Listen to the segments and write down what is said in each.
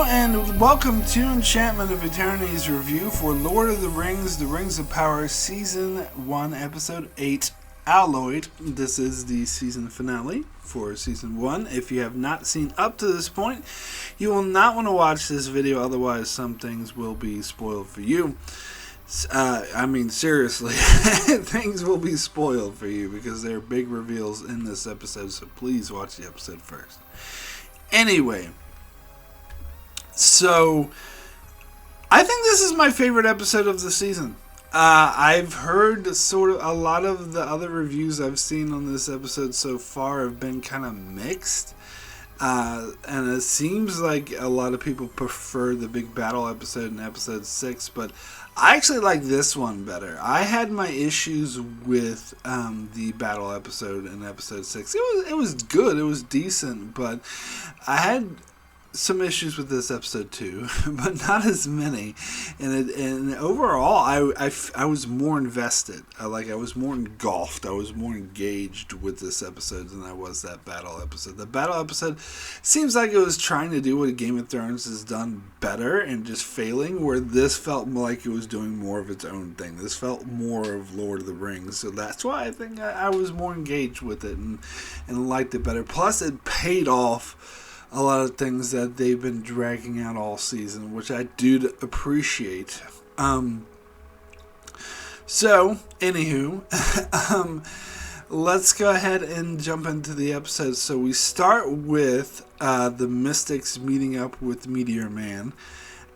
and welcome to Enchantment of Eternity's review for Lord of the Rings, The Rings of Power, Season 1, Episode 8, Alloyed. This is the season finale for Season 1. If you have not seen up to this point, you will not want to watch this video, otherwise some things will be spoiled for you. Seriously, things will be spoiled for you because there are big reveals in this episode, so please watch the episode first. Anyway, so I think this is my favorite episode of the season. I've heard sort of a lot of the other reviews I've seen on this episode so far have been kind of mixed. And it seems like a lot of people prefer the big battle episode in episode 6, but I actually like this one better. I had my issues with the battle episode in episode 6. It was good, it was decent, but I had some issues with this episode too, but not as many. And overall, I was more invested. I was more engulfed. I was more engaged with this episode than I was that battle episode. The battle episode seems like it was trying to do what Game of Thrones has done better and just failing, where this felt like it was doing more of its own thing. This felt more of Lord of the Rings. So that's why I think I was more engaged with it and liked it better. Plus, it paid off a lot of things that they've been dragging out all season, which I do appreciate. Let's go ahead and jump into the episode. So we start with the Mystics meeting up with Meteor Man.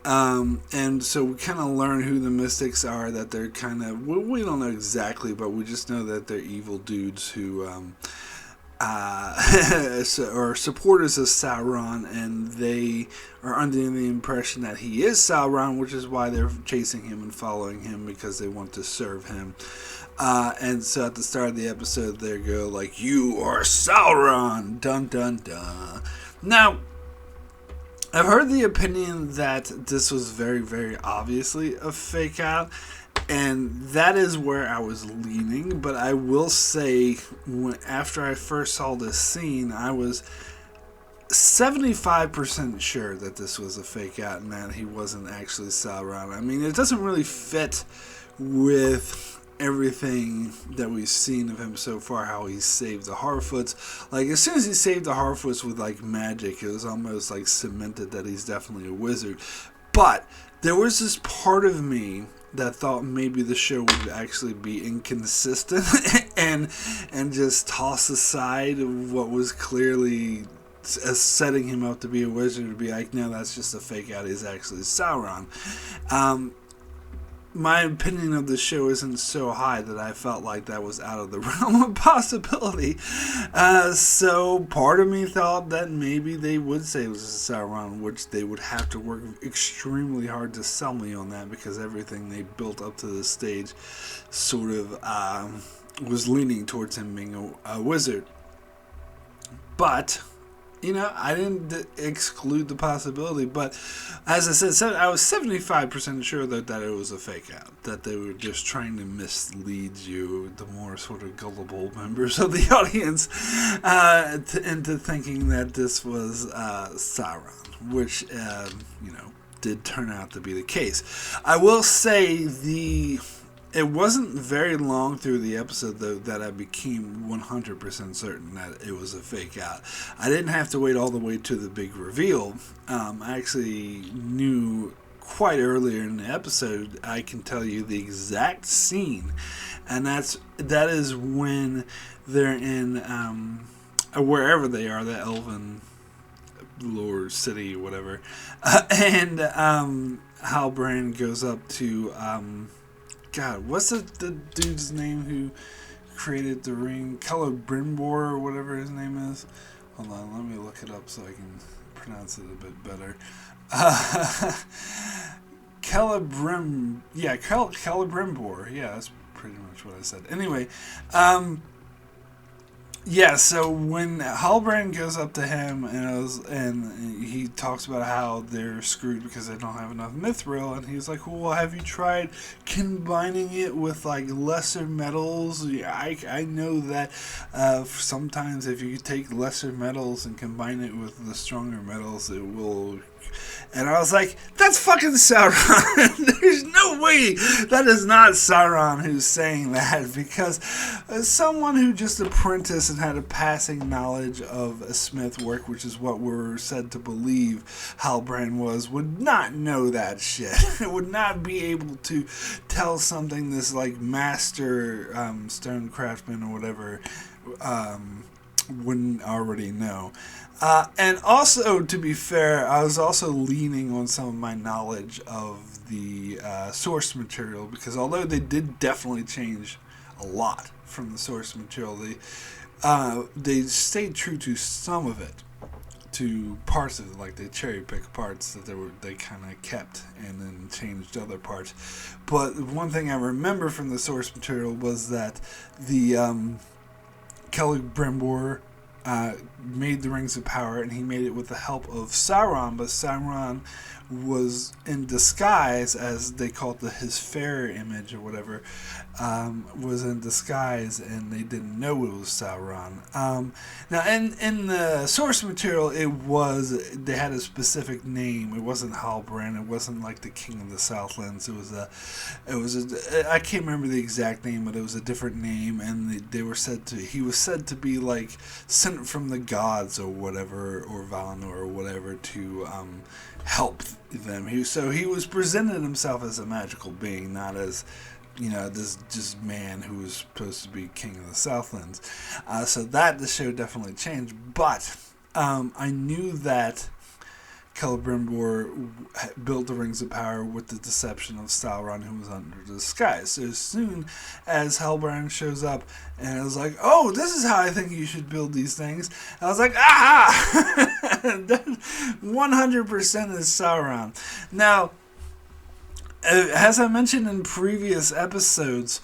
And so we kind of learn who the Mystics are, that they're kind of, we don't know exactly, but we just know that they're evil dudes who or supporters of Sauron, and they are under the impression that he is Sauron, which is why they're chasing him and following him, because they want to serve him. And so at the start of the episode, they go like, "You are Sauron!" Dun dun dun. Now, I've heard the opinion that this was very, very obviously a fake out. And that is where I was leaning, but I will say, after I first saw this scene, I was 75% sure that this was a fake out and that he wasn't actually Sauron. I mean, it doesn't really fit with everything that we've seen of him so far, how he saved the Harfoots. Like, as soon as he saved the Harfoots with, like, magic, it was almost, like, cemented that he's definitely a wizard. But there was this part of me that thought maybe the show would actually be inconsistent and just toss aside what was clearly setting him up to be a wizard, to be like, no, that's just a fake out, he's actually Sauron. My opinion of the show isn't so high that I felt like that was out of the realm of possibility. So part of me thought that maybe they would say it was Sauron, which they would have to work extremely hard to sell me on that, because everything they built up to this stage sort of was leaning towards him being a wizard. But I didn't exclude the possibility, but as I said, I was 75% sure that it was a fake out, that they were just trying to mislead you, the more sort of gullible members of the audience, into thinking that this was Sauron, which, did turn out to be the case. I will say it wasn't very long through the episode, though, that I became 100% certain that it was a fake out. I didn't have to wait all the way to the big reveal. I actually knew quite earlier in the episode. I can tell you the exact scene, and that is when they're in wherever they are, the Elven lore city, whatever, and Halbrand goes up to God, what's the dude's name who created the ring? Celebrimbor, or whatever his name is. Hold on, let me look it up so I can pronounce it a bit better. Celebrimbor. Yeah, that's pretty much what I said. Anyway, Yeah, so when Halbrand goes up to him and he talks about how they're screwed because they don't have enough mithril, and he's like, "Well, have you tried combining it with like lesser metals? Yeah, I know that sometimes if you take lesser metals and combine it with the stronger metals, it will." And I was like, that's fucking Sauron. There's no way that is not Sauron who's saying that, because someone who just apprenticed and had a passing knowledge of a smith work, which is what we're said to believe Halbrand was, would not know that shit. Would not be able to tell something this like master stone craftsman or whatever wouldn't already know. And also, to be fair, I was also leaning on some of my knowledge of the source material, because although they did definitely change a lot from the source material, they stayed true to some of it, to parts of it, like they cherry picked parts that they kind of kept and then changed other parts. But one thing I remember from the source material was that the Celebrimbor made the Rings of Power, and he made it with the help of Sauron, but Sauron was in disguise, as they called his fair image or whatever, was in disguise, and they didn't know it was Sauron. Now, in the source material, they had a specific name. It wasn't Halbrand. It wasn't like the King of the Southlands. I can't remember the exact name, but it was a different name, and he was said to be like sent from the gods or whatever, or Valinor or whatever, to help them. He was presented himself as a magical being, not as this just man who was supposed to be king of the Southlands. So that the show definitely changed. But I knew that Celebrimbor built the Rings of Power with the deception of Sauron, who was under disguise. So as soon as Halbrand shows up, and I was like, "Oh, this is how I think you should build these things," I was like, "Ah!" That 100% is Sauron. Now, as I mentioned in previous episodes,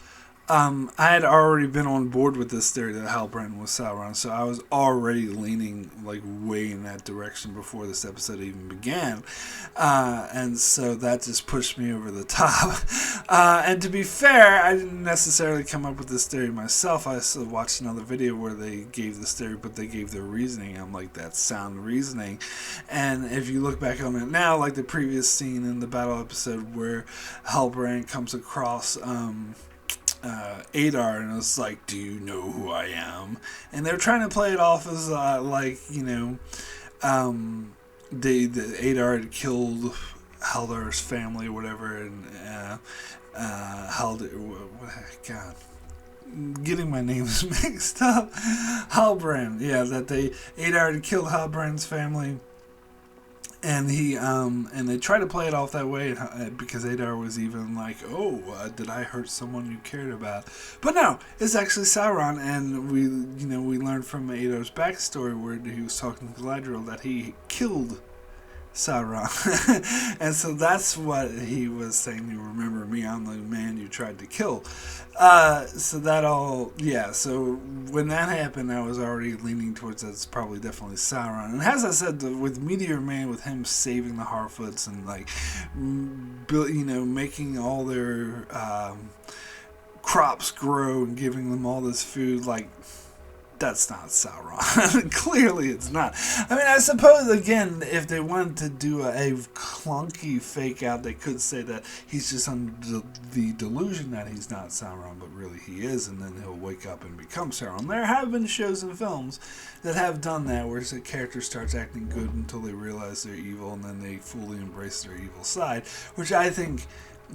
I had already been on board with this theory that Halbrand was Sauron, so I was already leaning like way in that direction before this episode even began, and so that just pushed me over the top. And to be fair, I didn't necessarily come up with this theory myself. I also watched another video where they gave this theory, but they gave their reasoning. I'm like, that's sound reasoning. And if you look back on it now, like the previous scene in the battle episode where Halbrand comes across Adar, and it's like, "Do you know who I am?" And they're trying to play it off as the Adar had killed Haldar's family or whatever, and God, getting my names mixed up. Halbrand, yeah, that Adar had killed Halbrand's family. And and they try to play it off that way, because Adar was even like, "Oh, did I hurt someone you cared about?" But no, it's actually Sauron, and we learned from Adar's backstory where he was talking to Galadriel that he killed Sauron, and so that's what he was saying. "You remember me? I'm the man you tried to kill." So when that happened, I was already leaning towards that it's probably definitely Sauron. And as I said, with Meteor Man, with him saving the Harfoots and making all their crops grow and giving them all this food, that's not Sauron. Clearly it's not. I mean, I suppose, again, if they wanted to do a clunky fake out, they could say that he's just under the delusion that he's not Sauron, but really he is, and then he'll wake up and become Sauron. There have been shows and films that have done that, where the character starts acting good until they realize they're evil, and then they fully embrace their evil side, which I think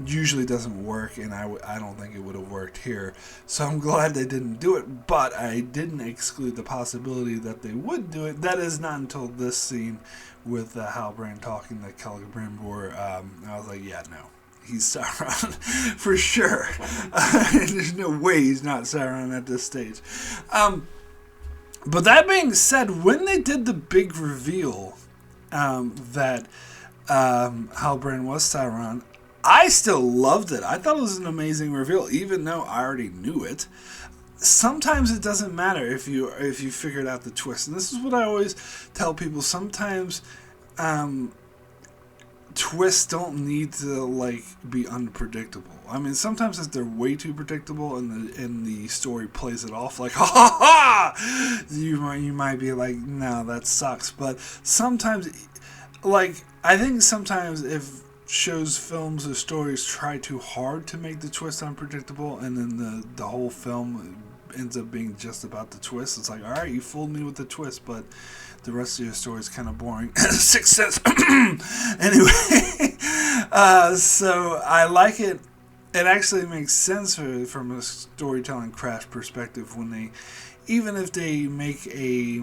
usually doesn't work, and I don't think it would have worked here. So I'm glad they didn't do it, but I didn't exclude the possibility that they would do it. That is not until this scene with Halbrand talking to Celebrimbor. I was like, yeah, no, he's Sauron for sure. There's no way he's not Sauron at this stage. But that being said, when they did the big reveal that Halbrand was Sauron, I still loved it. I thought it was an amazing reveal, even though I already knew it. sometimes it doesn't matter if you figured out the twist. And this is what I always tell people. Sometimes twists don't need to like be unpredictable. I mean, sometimes if they're way too predictable and the story plays it off like ha ha ha, you might be like, no, that sucks. But sometimes, like, I think sometimes if shows, films, or stories try too hard to make the twist unpredictable, and then the whole film ends up being just about the twist. It's like, all right, you fooled me with the twist, but the rest of your story is kind of boring. Sixth Sense. Anyway, so I like it. It actually makes sense from a storytelling craft perspective when they, even if they make a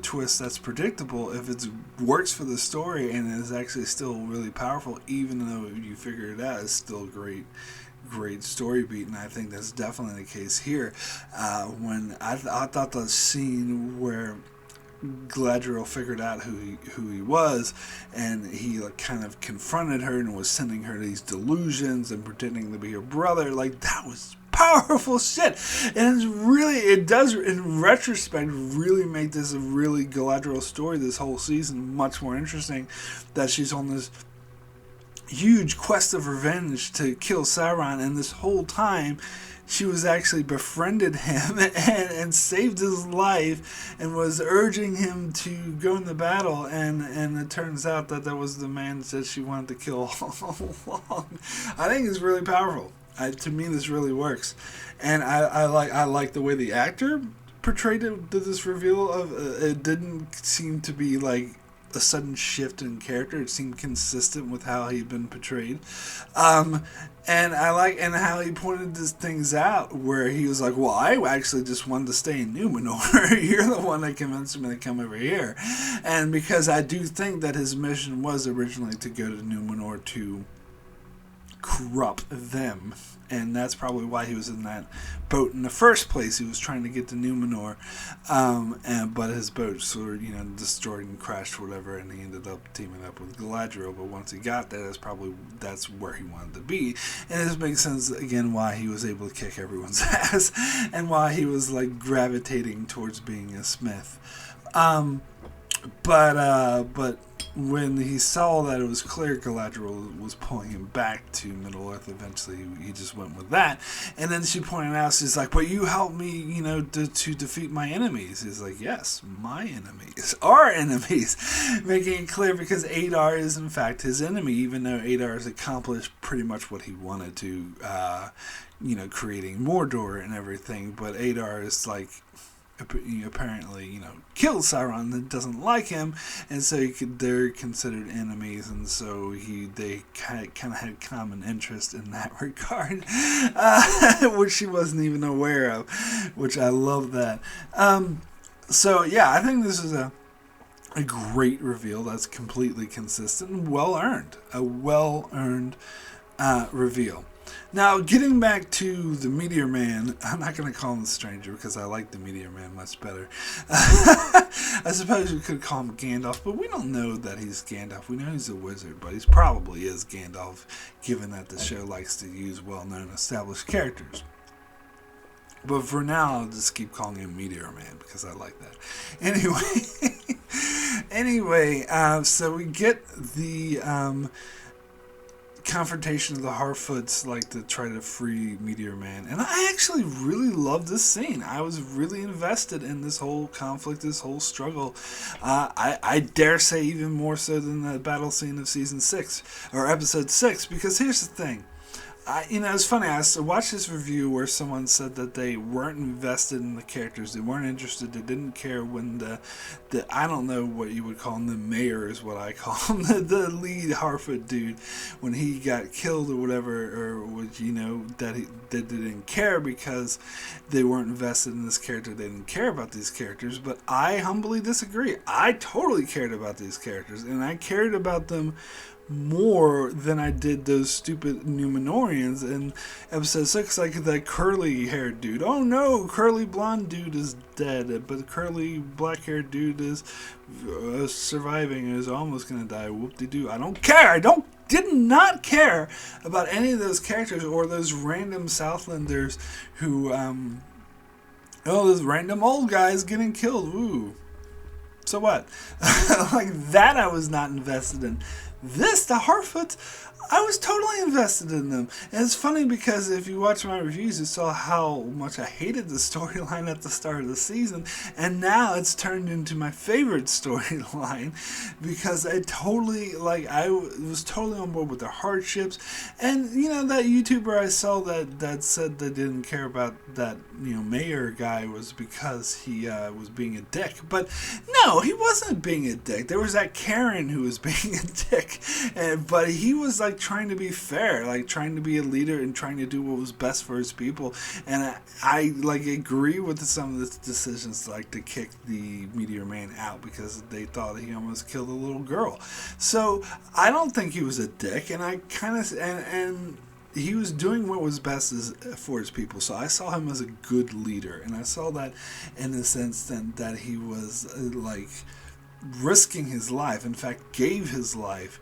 twist that's predictable, if it works for the story and is actually still really powerful, even though you figure it out, it's still great story beat. And I think that's definitely the case here. When I thought the scene where Galadriel figured out who he was, and he like kind of confronted her and was sending her these delusions and pretending to be her brother, like, that was powerful shit. And it does in retrospect really make this a really Galadriel story, this whole season, much more interesting, that she's on this huge quest of revenge to kill Sauron, and this whole time she was actually befriended him and saved his life and was urging him to go in the battle, and it turns out that was the man that she wanted to kill all along. I think it's really powerful. To me, this really works, and I like the way the actor portrayed it. This reveal of it didn't seem to be like a sudden shift in character. It seemed consistent with how he'd been portrayed. And I like how he pointed these things out, where he was like, well, I actually just wanted to stay in Numenor. You're the one that convinced me to come over here. And because I do think that his mission was originally to go to Numenor to corrupt them, and that's probably why he was in that boat in the first place. He was trying to get to Numenor, but his boat sort of, destroyed and crashed or whatever, and he ended up teaming up with Galadriel. But once he got there, that's where he wanted to be, and this makes sense again why he was able to kick everyone's ass, and why he was like gravitating towards being a smith. But when he saw that it was clear Galadriel was pulling him back to Middle-earth, eventually he just went with that. And then she pointed out, she's like, but you helped me, to defeat my enemies. He's like, yes, my enemies. Our enemies. Making it clear, because Adar is in fact his enemy, even though Adar has accomplished pretty much what he wanted to, creating Mordor and everything. But Adar is like, apparently, killed Sauron, that doesn't like him, and so they're considered enemies, and so they kind of had common interest in that regard, which she wasn't even aware of, which I love that. So yeah, I think this is a great reveal that's completely consistent and a well-earned reveal. Now, getting back to the Meteor Man, I'm not going to call him the Stranger because I like the Meteor Man much better. I suppose we could call him Gandalf, but we don't know that he's Gandalf. We know he's a wizard, but he probably is Gandalf, given that the show likes to use well-known established characters. But for now, I'll just keep calling him Meteor Man because I like that. Anyway, so we get the confrontation of the Harfoots, like, to try to free Meteor Man, and I actually really loved this scene. I was really invested in this whole conflict, this whole struggle. I dare say even more so than the battle scene of season 6 or episode 6, because here's the thing. It's funny, I watched this review where someone said that they weren't invested in the characters, they weren't interested, they didn't care when the I don't know what you would call him, the mayor is what I call him, the lead Harfoot dude, when he got killed or whatever, or was, that they didn't care because they weren't invested in this character, they didn't care about these characters. But I humbly disagree. I totally cared about these characters, and I cared about them more than I did those stupid Numenorians in episode 6, like that curly haired dude. Oh no, curly blonde dude is dead, but the curly black haired dude is surviving and is almost gonna die. Whoop-de-doo. I don't care. Did not care about any of those characters or those random Southlanders who Oh, this random old guy is getting killed. Woo. So what? Like that I was not invested in. This, the Harfoots, I was totally invested in them. And it's funny because if you watch my reviews, you saw how much I hated the storyline at the start of the season. And now it's turned into my favorite storyline because I totally, like, I was totally on board with the hardships. And, you know, that YouTuber I saw that said they didn't care about that, you know, mayor guy was because he was being a dick. But no, he wasn't being a dick. There was that Karen who was being a dick. But he was, like, trying to be fair, like trying to be a leader and trying to do what was best for his people. And I like agree with some of the decisions, like to kick the Meteor Man out because they thought he almost killed a little girl. So I don't think he was a dick, and I kind of and he was doing what was best for his people. So I saw him as a good leader, and I saw that in the sense that he was like risking his life. In fact, gave his life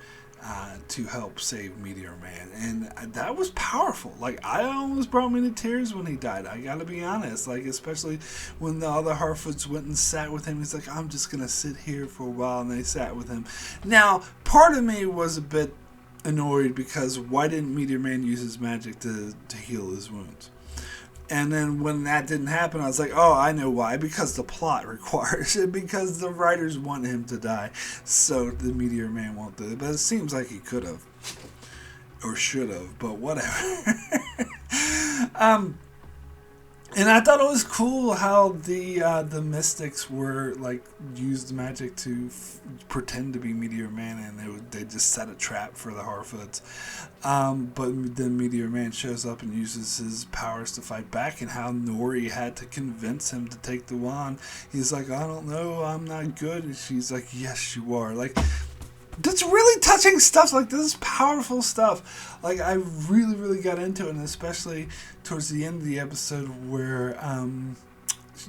to help save Meteor Man, and that was powerful. Like, I almost brought me to tears when he died. I gotta be honest, like, especially when the other Harfoots went and sat with him. He's like, I'm just gonna sit here for a while, and they sat with him. Now, part of me was a bit annoyed because why didn't Meteor Man use his magic to heal his wounds? And then when that didn't happen, I was like, oh, I know why. Because the plot requires it. Because the writers want him to die. So the Meteor Man won't do it. But it seems like he could have. Or should have. But whatever. And I thought it was cool how the Mystics were, like, used magic to pretend to be Meteor Man, and they just set a trap for the Harfoots. But then Meteor Man shows up and uses his powers to fight back, and how Nori had to convince him to take the wand. He's like, I don't know, I'm not good. And she's like, yes, you are. Like, that's really touching stuff. Like, this is powerful stuff. Like, I really, really got into it, and especially towards the end of the episode where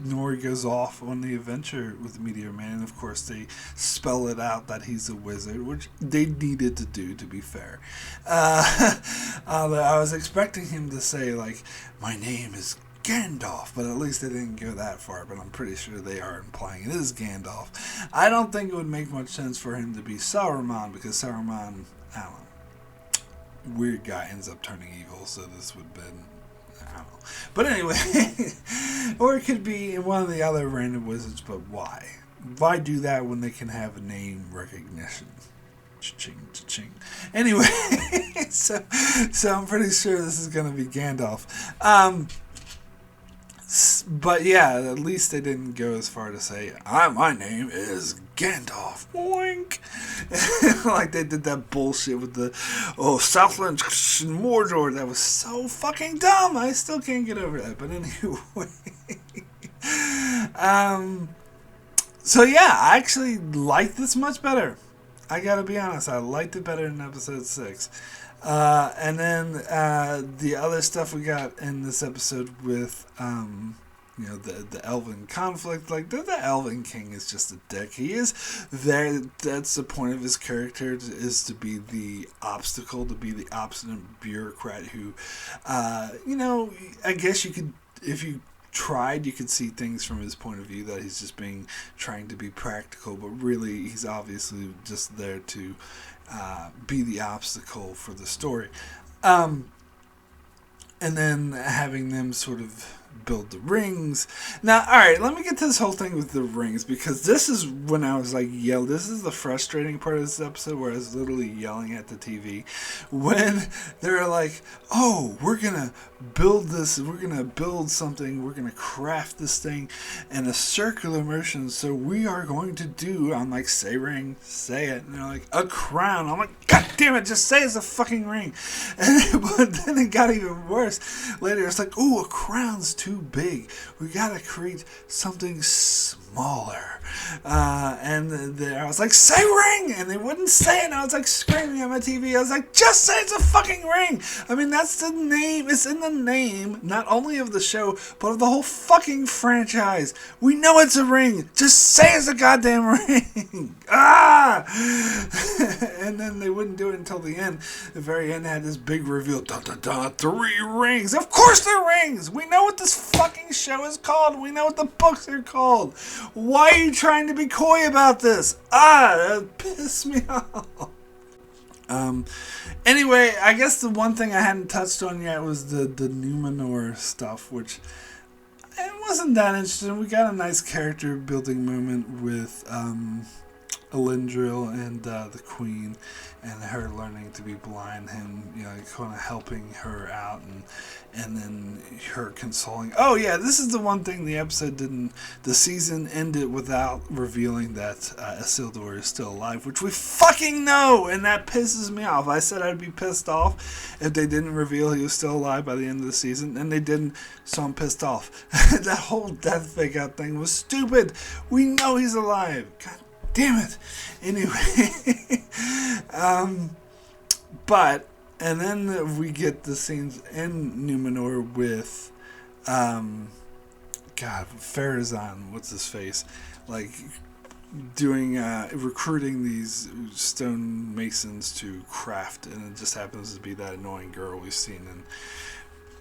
Nori goes off on the adventure with Meteor Man, and of course they spell it out that he's a wizard, which they needed to do, to be fair. I was expecting him to say, like, my name is Gandalf, but at least they didn't go that far, but I'm pretty sure they are implying it is Gandalf. I don't think it would make much sense for him to be Saruman, because Saruman, I don't know, weird guy ends up turning evil, so this would have been, I don't know. But anyway, or it could be one of the other random wizards, but why? Why do that when they can have a name recognition? Cha-ching, cha-ching. Anyway, so I'm pretty sure this is going to be Gandalf. But yeah, at least they didn't go as far to say, my name is Gandalf. Oink. Like they did that bullshit with the, Southland Mordor. That was so fucking dumb. I still can't get over that. But anyway. So yeah, I actually like this much better. I gotta be honest, I liked it better than episode 6. And then the other stuff we got in this episode with, the Elven conflict. Like, the Elven King is just a dick. He is there. That's the point of his character, is to be the obstacle, to be the obstinate bureaucrat who, I guess you could, if you tried, you could see things from his point of view, that he's just trying to be practical, but really he's obviously just there to be the obstacle for the story. And then having them sort of build the rings. Now, alright, let me get to this whole thing with the rings, because this is when I was like, this is the frustrating part of this episode, where I was literally yelling at the TV when they're like, we're gonna build this, we're gonna build something, we're gonna craft this thing in a circular motion, so we are going to do, I'm like, say ring, say it, and they're like, a crown. I'm like, god damn it, just say it's a fucking ring. But then it got even worse. Later it's like, a crown's too big, we gotta create something smaller. And I was like, say ring, and they wouldn't say it, and I was like screaming at my TV. I was like, just say it's a fucking ring. I mean, that's the name, it's in the name, not only of the show, but of the whole fucking franchise. We know it's a ring, just say it's a goddamn ring. And then they wouldn't do it until the end. The very end had this big reveal. Dun, dun, dun, 3 rings. Of course they're rings. We know what this fucking show is called. We know what the books are called. Why are you trying to be coy about this? That pissed me off. Anyway, I guess the one thing I hadn't touched on yet was the Numenor stuff, which it wasn't that interesting. We got a nice character building moment with Elendil and the Queen, and her learning to be blind, and kind of helping her out, and then her consoling. Oh yeah, this is the one thing the episode didn't. The season ended without revealing that Asildor is still alive, which we fucking know, and that pisses me off. I said I'd be pissed off if they didn't reveal he was still alive by the end of the season, and they didn't, so I'm pissed off. That whole death fake out thing was stupid. We know he's alive. God damn it. Anyway, and then we get the scenes in Numenor with, Pharazôn, what's his face, like, doing, recruiting these stone masons to craft, and it just happens to be that annoying girl we've seen in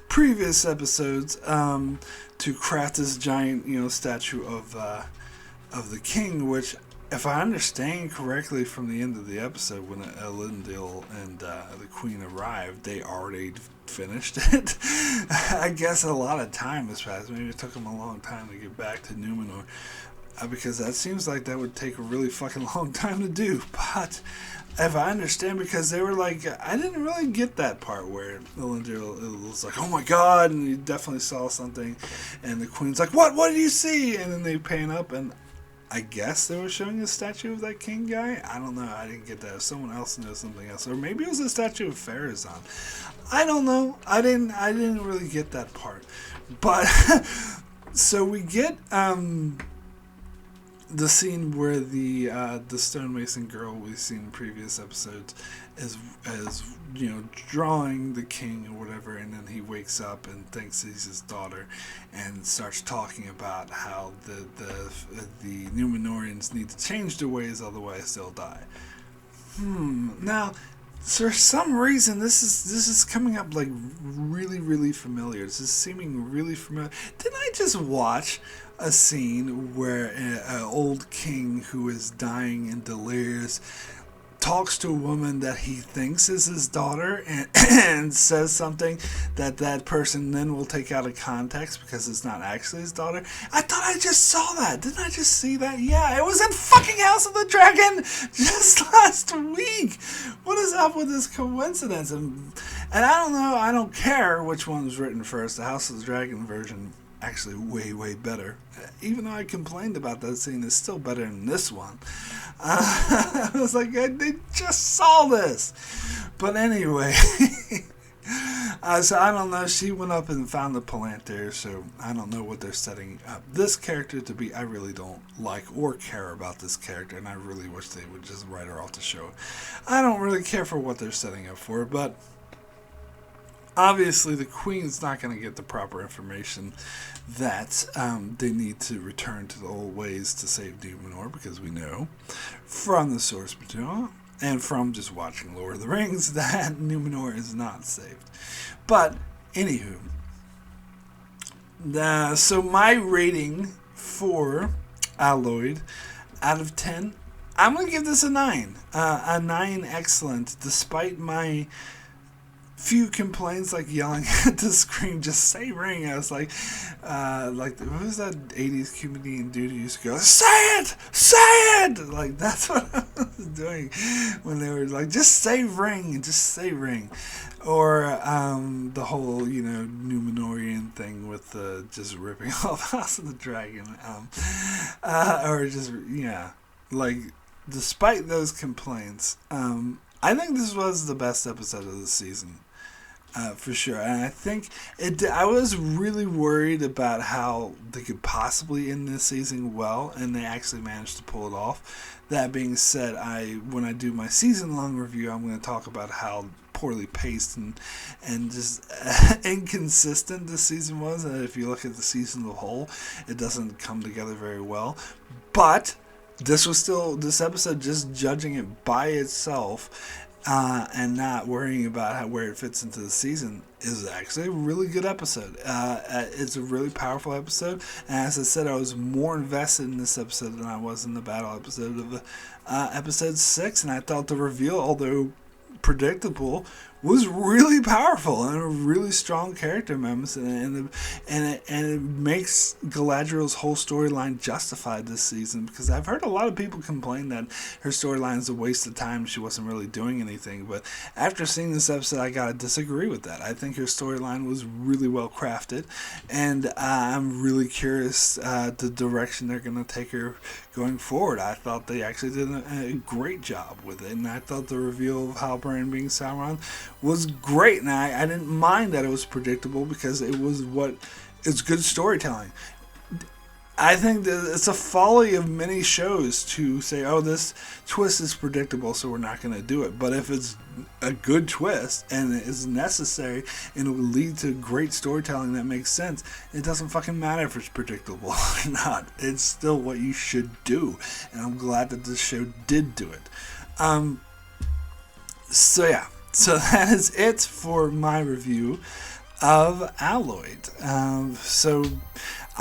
previous episodes, to craft this giant, statue of the king, which, if I understand correctly from the end of the episode, when Elendil and the Queen arrived, they already finished it. I guess a lot of time has passed. Maybe it took them a long time to get back to Numenor, because that seems like that would take a really fucking long time to do. But if I understand, because they were like, I didn't really get that part where Elendil was like, oh my god, and you definitely saw something, and the Queen's like, what did you see? And then they pan up, and I guess they were showing a statue of that king guy. I don't know. I didn't get that. If someone else knows something else, or maybe it was a statue of Pharazôn. I don't know. I didn't really get that part. But so we get the scene where the stonemason girl we've seen in previous episodes is drawing the king or whatever, and then he wakes up and thinks he's his daughter, and starts talking about how the Numenorians need to change their ways, otherwise they'll die. Now, for some reason, this is coming up like really, really familiar. This is seeming really familiar. Didn't I just watch a scene where an old king who is dying and delirious talks to a woman that he thinks is his daughter, and says something that person then will take out of context because it's not actually his daughter? I thought I just saw that. Didn't I just see that? Yeah, it was in fucking House of the Dragon just last week. What is up with this coincidence? And I don't know, I don't care which one was written first. The House of the Dragon version, actually way, way better. Even though I complained about that scene, it's still better than this one. I was like, they just saw this. But anyway, so I don't know. She went up and found the Palantir, so I don't know what they're setting up this character to be. I really don't like or care about this character, and I really wish they would just write her off the show. I don't really care for what they're setting up for, but obviously the Queen's not going to get the proper information that they need to return to the old ways to save Numenor, because we know from the source material and from just watching Lord of the Rings that Numenor is not saved. But anywho, so my rating for Alloyed out of 10, I'm going to give this a 9. A 9 excellent, despite my few complaints, like yelling at the screen, just say ring. I was like what was that 80s comedian dude who used to go, say it, like that's what I was doing when they were like, just say ring, or the whole Numenorian thing with just ripping off House of the Dragon, or just like, despite those complaints, I think this was the best episode of the season. For sure. And I think I was really worried about how they could possibly end this season well, and they actually managed to pull it off. That being said, when I do my season-long review, I'm going to talk about how poorly paced and just inconsistent this season was. And if you look at the season as a whole, it doesn't come together very well. But this episode, just judging it by itself, and not worrying about where it fits into the season is actually a really good episode. It's a really powerful episode, and as I said, I was more invested in this episode than I was in the battle episode of episode 6, and I thought the reveal, although predictable, was really powerful and a really strong character moments, and it makes Galadriel's whole storyline justified this season, because I've heard a lot of people complain that her storyline is a waste of time, she wasn't really doing anything, but after seeing this episode I gotta disagree with that. I think her storyline was really well crafted, and I'm really curious the direction they're gonna take her going forward. I thought they actually did a great job with it, and I thought the reveal of Halbrand being Sauron was great, and I didn't mind that it was predictable, because it's good storytelling. I think that it's a folly of many shows to say, oh, this twist is predictable, so we're not going to do it. But if it's a good twist and it is necessary and it will lead to great storytelling that makes sense, it doesn't fucking matter if it's predictable or not. It's still what you should do, and I'm glad that this show did do it. So yeah, so that is it for my review of Alloyed.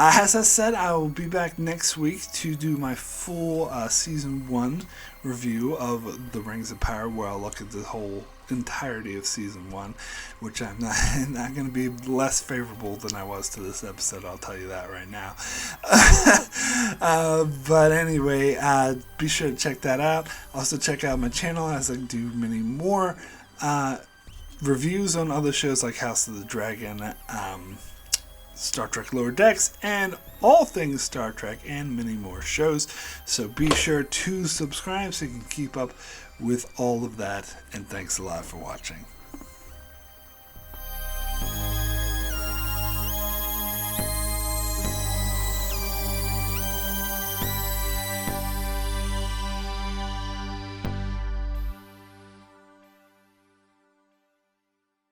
As I said, I will be back next week to do my full Season 1 review of The Rings of Power, where I'll look at the whole entirety of Season 1, which I'm not going to be less favorable than I was to this episode, I'll tell you that right now. But anyway, be sure to check that out. Also check out my channel as I do many more reviews on other shows like House of the Dragon, Star Trek Lower Decks, and all things Star Trek, and many more shows. So be sure to subscribe so you can keep up with all of that, and thanks a lot for watching.